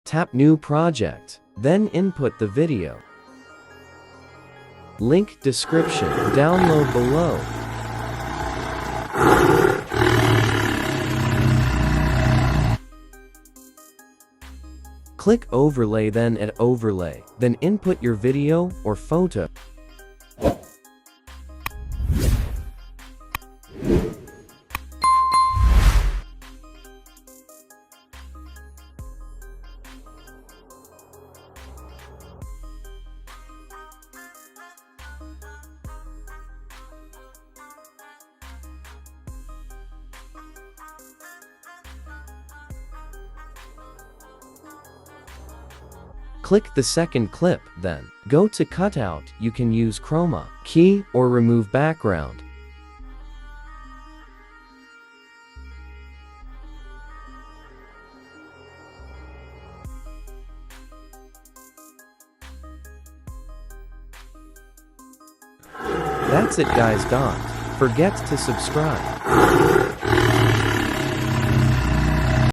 Tap New Project, then input the video. Link description, download below. Click Overlay, then at Overlay, then input your video or photo. Click the second clip, then go to Cutout. You can use Chroma key or remove background. That's it guys. Don't forget to subscribe.